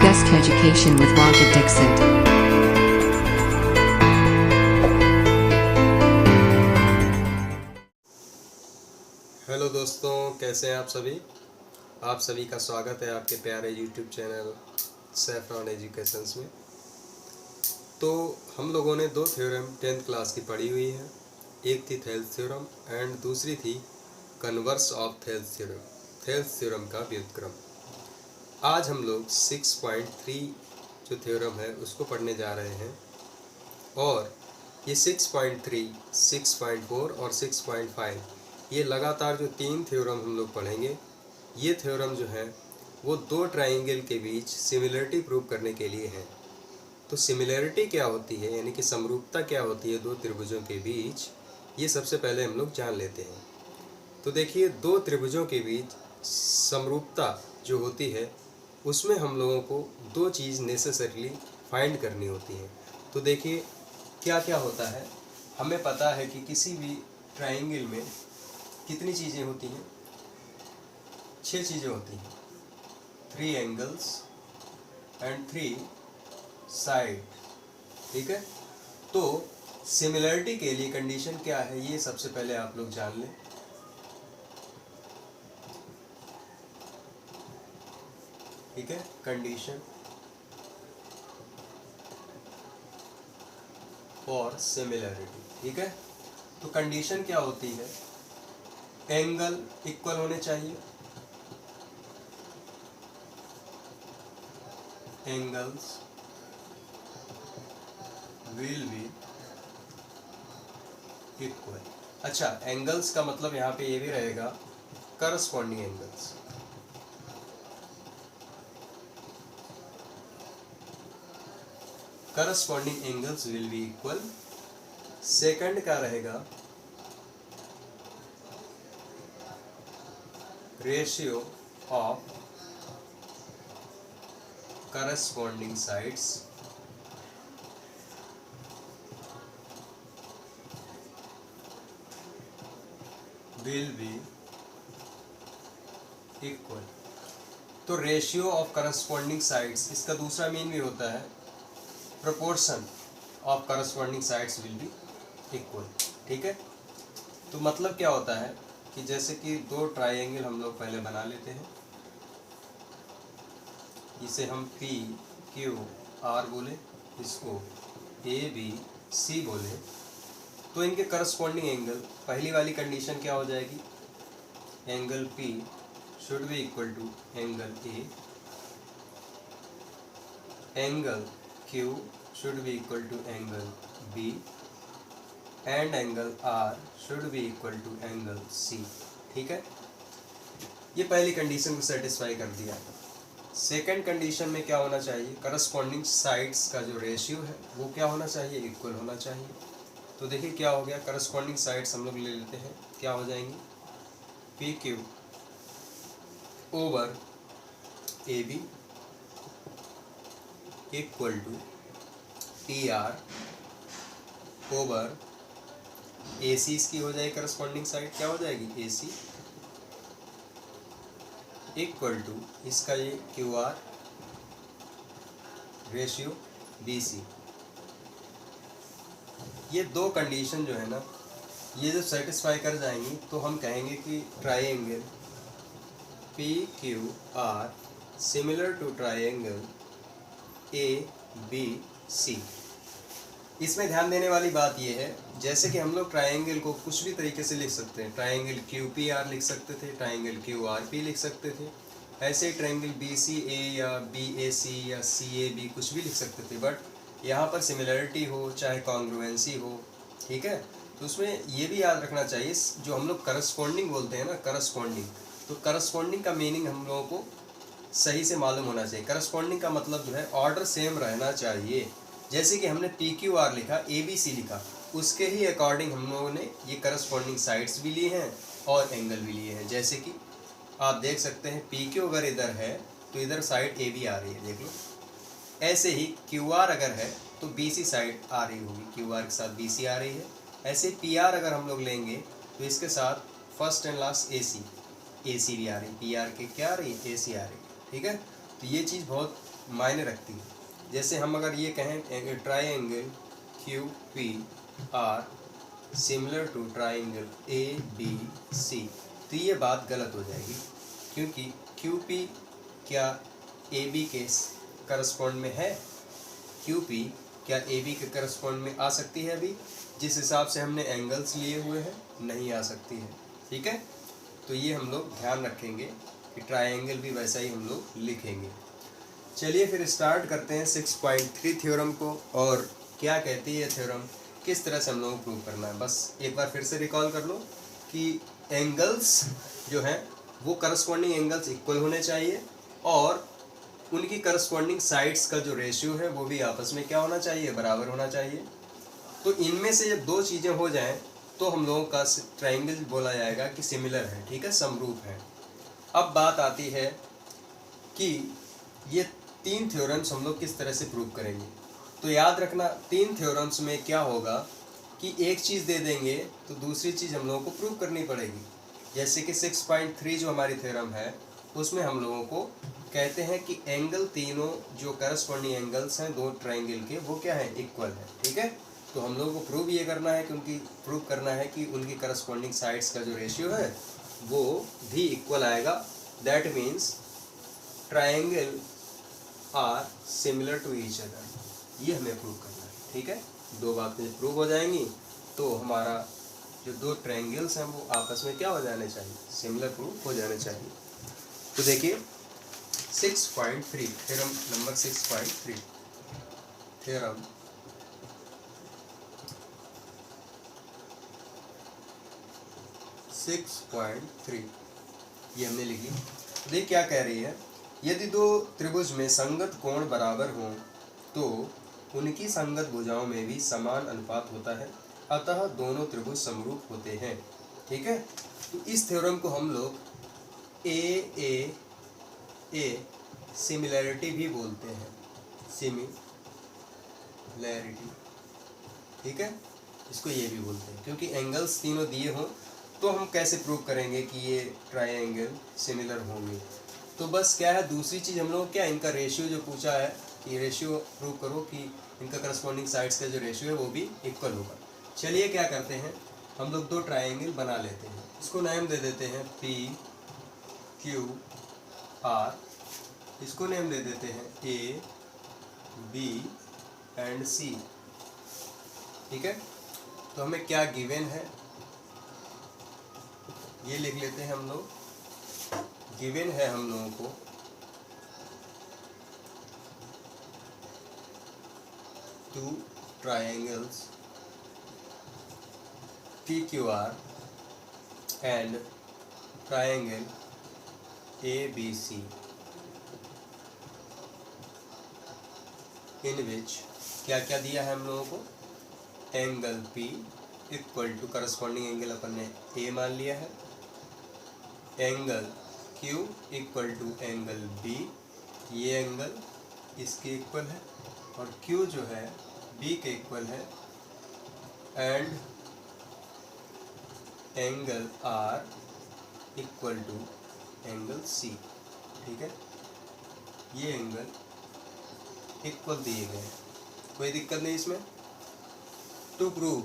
Desk Education with Rocket Dixit. Hello दोस्तों, कैसे हैं आप सभी। आप सभी का स्वागत है आपके प्यारे यूट्यूब चैनल सैफरॉन एजुकेशंस में। तो हम लोगों ने दो थ्योरम 10th क्लास की पढ़ी हुई है। एक थी थेल्स थ्योरम एंड दूसरी थी converse of Thales theorem, Thales theorem का व्युत्क्रम। आज हम लोग 6.3 जो थ्योरम है उसको पढ़ने जा रहे हैं और ये 6.3, 6.4 और 6.5 ये लगातार जो तीन थ्योरम हम लोग पढ़ेंगे, ये थ्योरम जो है वो दो ट्राइंगल के बीच सिमिलरिटी प्रूव करने के लिए है। तो सिमिलरिटी क्या होती है, यानी कि समरूपता क्या होती है दो त्रिभुजों के बीच, ये सबसे पहले हम लोग जान लेते हैं। तो देखिए, दो त्रिभुजों के बीच समरूपता जो होती है उसमें हम लोगों को दो चीज़ नेसेसरीली फाइंड करनी होती है। तो देखिए क्या क्या होता है। हमें पता है कि किसी भी ट्राइंगल में कितनी चीज़ें होती हैं, 6 चीज़ें होती हैं। 3 एंगल्स एंड 3 साइड, ठीक है। तो सिमिलरिटी के लिए कंडीशन क्या है, ये सबसे पहले आप लोग जान लें। ठीक है, कंडीशन फॉर सिमिलरिटी, ठीक है। तो कंडीशन क्या होती है, एंगल इक्वल होने चाहिए, एंगल्स विल बी इक्वल। अच्छा, एंगल्स का मतलब यहाँ पे ये भी रहेगा corresponding angles. Corresponding angles will be equal. Second का रहेगा ratio of corresponding sides will be equal. तो रेशियो ऑफ करस्पॉन्डिंग साइड्स, इसका दूसरा मीन भी होता है proportion of corresponding sides will be equal, ठीक है। तो मतलब क्या होता है कि जैसे कि दो ट्राइंगल हम लोग पहले बना लेते हैं, इसे हम पी क्यू आर बोले, इसको ए बी सी बोले। तो इनके करस्पॉन्डिंग एंगल, पहली वाली कंडीशन क्या हो जाएगी, angle P should be equal to angle A, angle Q should be equal to angle B and angle R should be equal to angle C, ठीक है। ये पहली कंडीशन को सेटिस्फाई कर दिया। सेकंड कंडीशन में क्या होना चाहिए, करस्पॉन्डिंग साइड्स का जो रेशियो है वो क्या होना चाहिए, इक्वल होना चाहिए। तो देखिए क्या हो गया, करस्पॉन्डिंग साइड्स हम लोग ले लेते हैं, क्या हो जाएंगी, P Q over A B equal to P R over A C. इसकी हो जाएगी करस्पॉन्डिंग साइड, क्या हो जाएगी, ए सी इक्वल टू इसका ये Q R ratio B C. ये दो कंडीशन जो है ना, ये जब सेटिस्फाई कर जाएंगी तो हम कहेंगे कि triangle P Q R similar to triangle A B C. इसमें ध्यान देने वाली बात यह है, जैसे कि हम लोग ट्राइंगल को कुछ भी तरीके से लिख सकते हैं, ट्राइंगल क्यू पी आर लिख सकते थे, ट्राइंगल क्यू आर पी लिख सकते थे, ऐसे ही ट्राइंगल बी सी ए या बी ए सी या सी ए बी कुछ भी लिख सकते थे। बट यहाँ पर सिमिलरिटी हो चाहे कॉन्ग्रुएंसी हो, ठीक है, तो उसमें ये भी याद रखना चाहिए, जो हम लोग करस्पॉन्डिंग बोलते हैं ना, करस्पॉन्डिंग, तो करस्पॉन्डिंग का मीनिंग हम लोगों को सही से मालूम होना चाहिए। करस्पॉन्डिंग का मतलब जो है ऑर्डर सेम रहना चाहिए। जैसे कि हमने पी क्यू आर लिखा, ए बी सी लिखा, उसके ही अकॉर्डिंग हम लोगों ने ये करस्पॉन्डिंग साइड्स भी लिए हैं और एंगल भी लिए हैं। जैसे कि आप देख सकते हैं पी क्यू अगर इधर है तो इधर साइड ए बी आ रही है, देख लो। ऐसे ही क्यू आर अगर है तो बी सी साइड आ रही होगी, क्यू आर के साथ बी सी आ रही है। ऐसे पी आर अगर हम लोग लेंगे तो इसके साथ फर्स्ट एंड लास्ट ए सी भी आ रही है, पी आर के क्या आ रही है, ए सी आ रही है, ठीक है। तो ये चीज़ बहुत मायने रखती है। जैसे हम अगर ये कहें triangle Q P R similar to triangle A B C, तो ये बात गलत हो जाएगी, क्योंकि क्यू पी क्या ए बी के करस्पॉन्ड में है? क्यू पी क्या ए बी के करस्पॉन्ड में आ सकती है? अभी जिस हिसाब से हमने एंगल्स लिए हुए हैं नहीं आ सकती है। ठीक है, तो ये हम लोग ध्यान रखेंगे कि ट्राइंगल भी वैसा ही हम लोग लिखेंगे। चलिए फिर स्टार्ट करते हैं 6.3 थ्योरम को। और क्या कहती है थ्योरम, किस तरह से हम लोगों को प्रूव करना है। बस एक बार फिर से रिकॉल कर लो कि एंगल्स जो हैं वो करस्पॉन्डिंग एंगल्स इक्वल होने चाहिए, और उनकी करस्पॉन्डिंग साइड्स का जो रेशियो है वो भी आपस में क्या होना चाहिए? बराबर होना चाहिए। तो इनमें से जब दो चीज़ें हो जाएं तो हम लोगों का ट्राइंगल बोला जाएगा कि सिमिलर है। ठीक है, समरूप है। अब बात आती है कि ये 3 थ्योरम्स हम लोग किस तरह से प्रूव करेंगे। तो याद रखना 3 थ्योरम्स में क्या होगा कि एक चीज़ दे देंगे तो दूसरी चीज़ हम लोगों को प्रूव करनी पड़ेगी। जैसे कि 6.3 जो हमारी थ्योरम है उसमें हम लोगों को कहते हैं कि एंगल तीनों जो करस्पॉन्डिंग एंगल्स हैं दो ट्राइंगल के वो क्या है? इक्वल है। ठीक है, तो हम लोगों को प्रूव ये करना है कि उनकी करस्पॉन्डिंग साइड्स का जो रेशियो है वो भी इक्वल आएगा। That means triangle are similar to each other, ये हमें प्रूव करना है। ठीक है, दो बातें जब प्रूव हो जाएंगी तो हमारा जो दो ट्रायंगल्स हैं वो आपस में क्या हो जाने चाहिए? सिमिलर प्रूव हो जाने चाहिए। तो देखिए 6.3 थ्योरम नंबर 6.3 थ्योरम 6.3 ये हमने लिखी। देखिए क्या कह रही है, यदि दो त्रिभुज में संगत कोण बराबर हों तो उनकी संगत भुजाओं में भी समान अनुपात होता है, अतः दोनों त्रिभुज समरूप होते हैं। ठीक है, तो इस थ्योरम को हम लोग ए सिमिलैरिटी भी बोलते हैं। सिमिलैरिटी, ठीक है, इसको ये भी बोलते हैं क्योंकि एंगल्स तीनों दिए हों तो हम कैसे प्रूव करेंगे कि ये ट्रायंगल सिमिलर होंगे। तो बस क्या है, दूसरी चीज़ हम लोग क्या, इनका रेशियो जो पूछा है कि रेशियो प्रूव करो कि इनका करस्पॉन्डिंग साइड्स का जो रेशियो है वो भी इक्वल होगा। चलिए क्या करते हैं, हम लोग दो ट्रायंगल बना लेते हैं। इसको नाम दे देते हैं पी क्यू आर, इसको नेम दे देते हैं ए बी एंड सी। ठीक है, तो हमें क्या गिवन है ये लिख लेते हैं हम लोग। गिवन है हम लोगों को two triangles P Q R and triangle A B C in which क्या क्या दिया है हम लोगों को, angle P equal to corresponding angle अपन ने A मान लिया है, angle Q equal to angle B, ये एंगल इसके इक्वल है और Q जो है B के इक्वल है, and angle R equal to angle C। ठीक है, ये एंगल इक्वल दिए गए हैं, कोई दिक्कत नहीं इसमें। टू प्रूव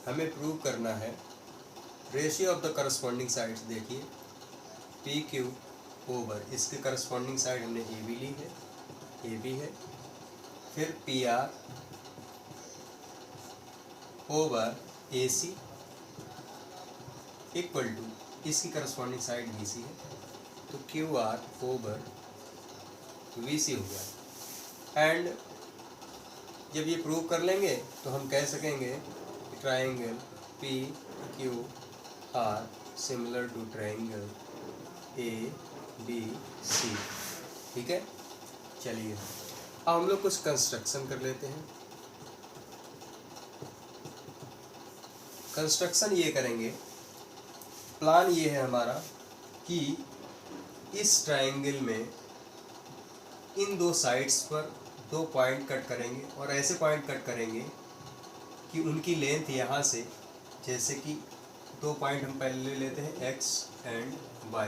हमें प्रूव करना है ratio of the corresponding sides. देखिए पी क्यू ओवर इसके करस्पॉन्डिंग साइड हमने ए बी ली है, ए बी है, फिर P R over A C equal to इसकी करस्पॉन्डिंग साइड बी सी है, तो Q R over V C हो गया। एंड जब ये प्रूव कर लेंगे तो हम कह सकेंगे कि triangle P Q R similar to triangle A B C. ठीक है, चलिए अब हम लोग कुछ कंस्ट्रक्शन कर लेते हैं। कंस्ट्रक्शन ये करेंगे, प्लान ये है हमारा कि इस ट्रायंगल में इन दो साइड्स पर दो पॉइंट कट करेंगे और ऐसे पॉइंट कट करेंगे कि उनकी लेंथ यहाँ से, जैसे कि दो पॉइंट हम पहले ले लेते हैं x एंड y,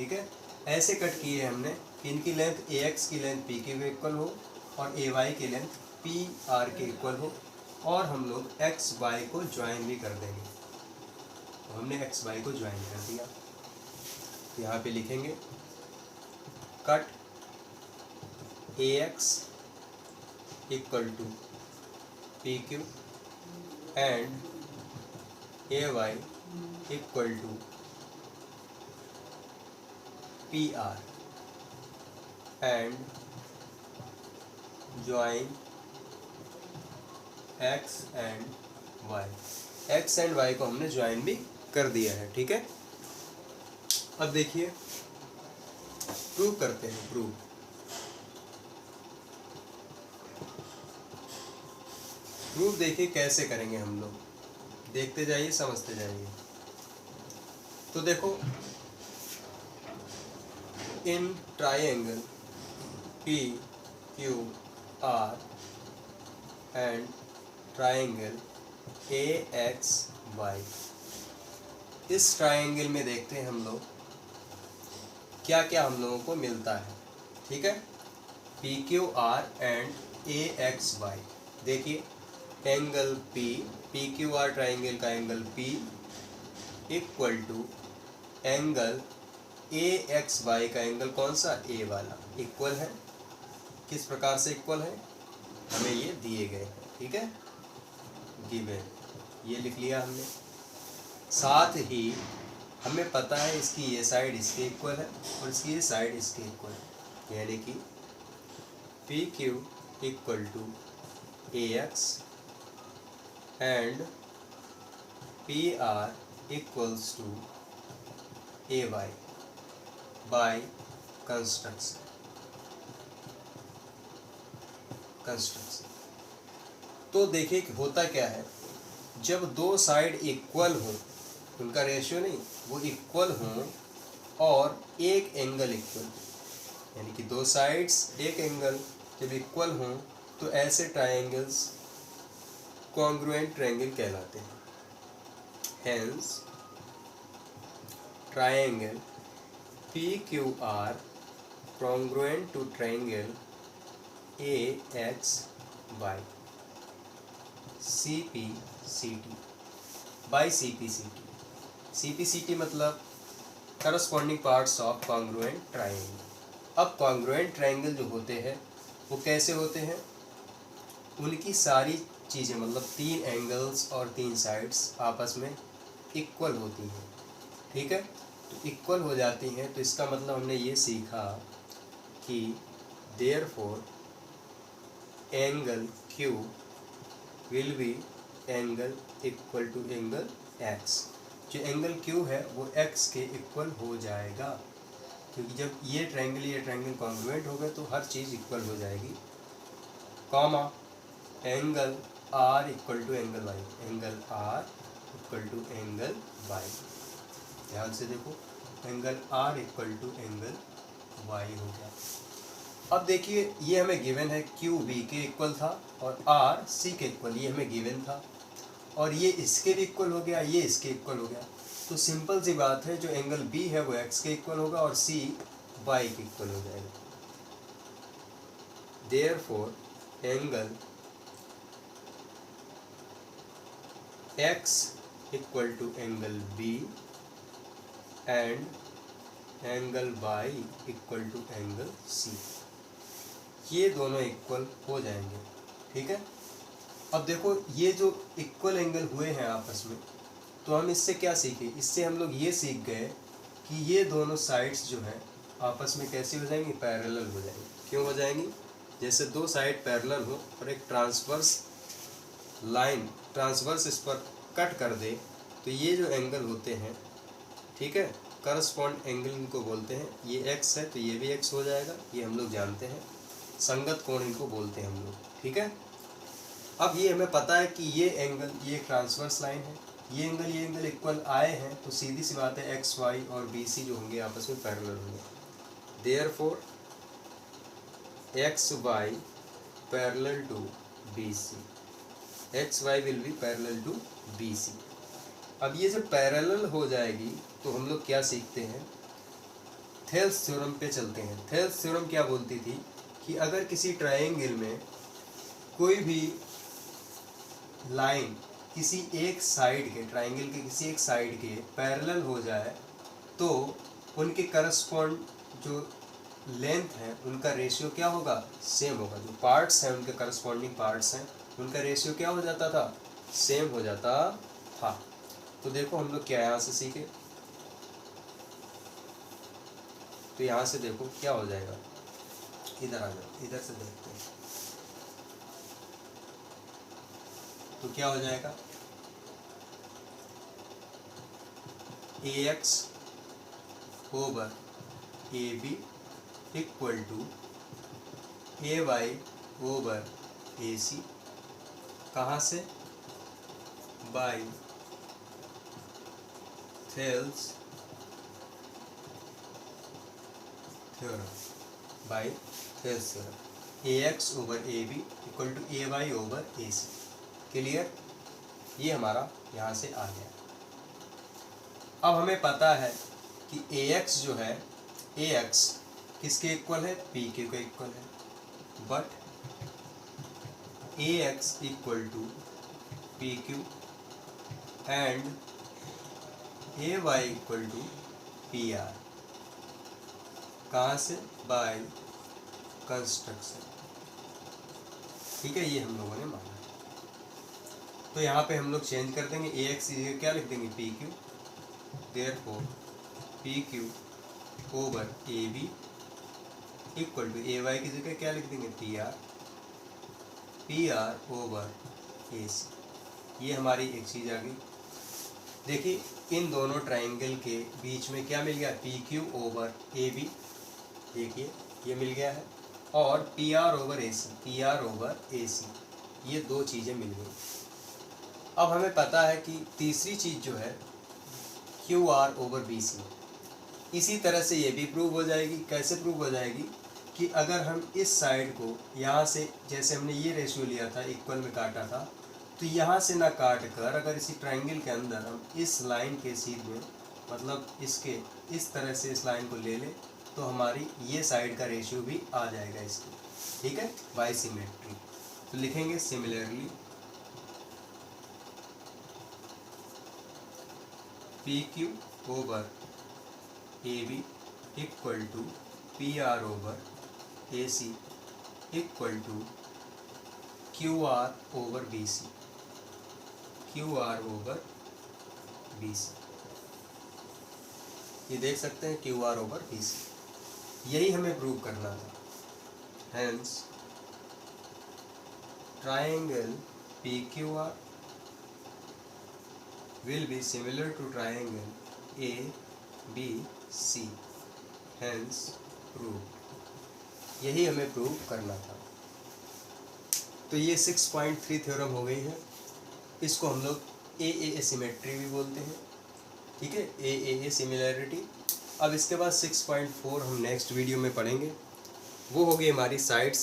ठीक है, ऐसे कट किए हमने कि इनकी लेंथ AX की लेंथ PQ के इक्वल हो और AY की लेंथ PR के इक्वल हो, और हम लोग XY को ज्वाइन भी कर देंगे। तो हमने XY को ज्वाइन कर दिया। तो यहाँ पे लिखेंगे cut AX equal to PQ and AY equal to PR and join X and Y। X and Y को हमने ज्वाइन भी कर दिया है। ठीक है, अब देखिए प्रूव करते हैं। प्रूफ देखिए कैसे करेंगे हम लोग, देखते जाइए समझते जाइए। तो देखो, in triangle PQR and triangle AXY, इस ट्राइंगल में देखते हैं हम लोग क्या क्या हम लोगों को मिलता है। ठीक है, PQR एंड AXY। देखिए एंगल PQR ट्राइंगल का angle P equal to angle AXY का एंगल कौन सा, A वाला, इक्वल है। किस प्रकार से इक्वल है, हमें ये दिए गए हैं। ठीक है, गिवन, ये लिख लिया हमने। साथ ही हमें पता है इसकी ये साइड इसके इक्वल है और इसकी ये साइड इसके इक्वल है, यानी कि PQ equal to AX and PR equals to AY by construction. तो देखिए कि होता क्या है, जब दो साइड इक्वल हो, उनका रेशियो नहीं, वो इक्वल हो और एक एंगल इक्वल, यानी कि दो साइड्स एक एंगल जब इक्वल हों तो ऐसे ट्रायंगल्स कॉन्ग्रुएंट ट्रायंगल कहलाते हैं। Hence triangle PQR congruent to triangle AXY CPCT by CPCT। CPCT मतलब corresponding parts of congruent triangle. अब कॉन्ग्रुएंट ट्राइंगल जो होते हैं वो कैसे होते हैं, उनकी सारी चीज़ें मतलब तीन एंगल्स और तीन साइड्स आपस में इक्वल होती हैं। ठीक है, तो इक्वल हो जाती हैं, तो इसका मतलब हमने ये सीखा कि therefore angle Q will be angle equal to angle X। जो एंगल Q है वो X के इक्वल हो जाएगा, क्योंकि जब ये ट्रायंगल कॉन्ग्रुएंट हो गए तो हर चीज़ इक्वल हो जाएगी। Comma angle R equal to angle Y, angle R equal to angle Y। ध्यान से देखो, angle R equal to angle Y हो गया। अब देखिए ये हमें गिवन है Q B के इक्वल था और R C के इक्वल, ये हमें गिवन था, और ये इसके भी इक्वल हो गया, ये इसके इक्वल हो गया। तो सिंपल सी बात है, जो एंगल B है वो X के इक्वल होगा और C Y के इक्वल हो जाएगा। Therefore angle X equal to angle B and angle Y equal to angle C, ये दोनों इक्वल हो जाएंगे। ठीक है, अब देखो ये जो इक्वल एंगल हुए हैं आपस में, तो हम इससे क्या सीखे, इससे हम लोग ये सीख गए कि ये दोनों साइड्स जो हैं आपस में कैसी हो जाएंगी, पैरेलल हो जाएंगी। क्यों हो जाएंगी, जैसे दो साइड पैरेलल हो और एक ट्रांसवर्स लाइन ट्रांसवर्स इस पर कट कर दे, तो ये जो एंगल होते हैं, ठीक है, करस्पॉन्ड एंगल इनको बोलते हैं। ये X है तो ये भी X हो जाएगा, ये हम लोग जानते हैं। संगत कोण इनको बोलते हैं हम लोग। ठीक है, अब ये हमें पता है कि ये एंगल, ये ट्रांसवर्स लाइन है, ये एंगल इक्वल आए हैं, तो सीधी सी बात है एक्स वाई और बी सी जो होंगे आपस में पैरेलल होंगे। Therefore X Y parallel to B C, X Y will be parallel to B C. अब ये जब पैरेलल हो जाएगी तो हम लोग क्या सीखते हैं, थेल्स थ्योरम पे चलते हैं। थेल्स थ्योरम क्या बोलती थी कि अगर किसी ट्रायंगल में कोई भी लाइन किसी एक साइड के, ट्रायंगल के किसी एक साइड के पैरेलल हो जाए तो उनके करस्पॉन्ड जो लेंथ है उनका रेशियो क्या होगा, सेम होगा। जो पार्ट्स हैं उनके करस्पॉन्डिंग पार्ट्स हैं उनका रेशियो क्या हो जाता था, सेम हो जाता था। तो देखो हम लोग क्या यहाँ से सीखे, तो यहाँ से देखो क्या हो जाएगा, इधर आ जाओ, इधर से देखते हैं तो क्या हो जाएगा, AX over AB equal to AY over AC, कहाँ से, by Thales theorem, by Thales theorem. AX over AB equal to AY over AC। Clear, ये हमारा यहाँ से आ गया। अब हमें पता है कि AX जो है, AX किसके इक्वल है, PQ के इक्वल है, but AX equal to PQ and AY equal to PR, कहाँ से, बाय कंस्ट्रक्शन। ठीक है, ये हम लोगों ने माना। तो यहाँ पे हम लोग चेंज कर देंगे, AX क्या लिख देंगे, PQ, therefore PQ over AB equal to AY की जगह क्या लिख देंगे, PR ओवर AC। ये हमारी एक चीज़ आ गई। देखिए इन दोनों ट्रायंगल के बीच में क्या मिल गया, PQ ओवर AB, देखिए ये मिल गया है, और PR ओवर AC, ये दो चीज़ें मिल गई। अब हमें पता है कि तीसरी चीज़ जो है QR ओवर BC, इसी तरह से ये भी प्रूव हो जाएगी। कैसे प्रूव हो जाएगी कि अगर हम इस साइड को यहाँ से, जैसे हमने ये रेशियो लिया था, इक्वल में काटा था, तो यहाँ से ना काट कर अगर इसी ट्रायंगल के अंदर हम इस लाइन के सीधे, मतलब इसके इस तरह से इस लाइन को ले लें तो हमारी ये साइड का रेशियो भी आ जाएगा इसकी। ठीक है, बाय सिमेट्री। तो लिखेंगे similarly PQ over AB equal to PR over AC equal to QR over BC, QR over BC। ये देख सकते हैं QR ओवर BC, यही हमें प्रूव करना था। Hence triangle PQR will be similar to triangle ABC, hence proved। यही हमें प्रूव करना था। तो ये 6.3 थ्योरम हो गई है। इसको हम लोग AAA सिमेट्री भी बोलते हैं। ठीक है, AAA सिमिलैरिटी। अब इसके बाद 6.4 हम नेक्स्ट वीडियो में पढ़ेंगे, वो होगी हमारी साइड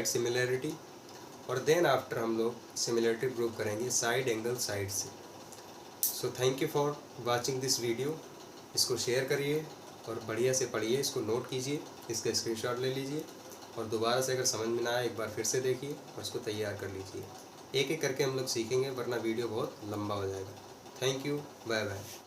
सिमिलैरिटी। और देन आफ्टर हम लोग सिमिलैरिटी प्रूव करेंगे साइड एंगल साइड से। So thank you for watching this video. इसको शेयर करिए और बढ़िया से पढ़िए, इसको नोट कीजिए, इसका स्क्रीनशॉट ले लीजिए और दोबारा से अगर समझ में ना आए एक बार फिर से देखिए और इसको तैयार कर लीजिए। एक एक करके हम लोग सीखेंगे, वरना वीडियो बहुत लंबा हो जाएगा। Thank you, bye bye.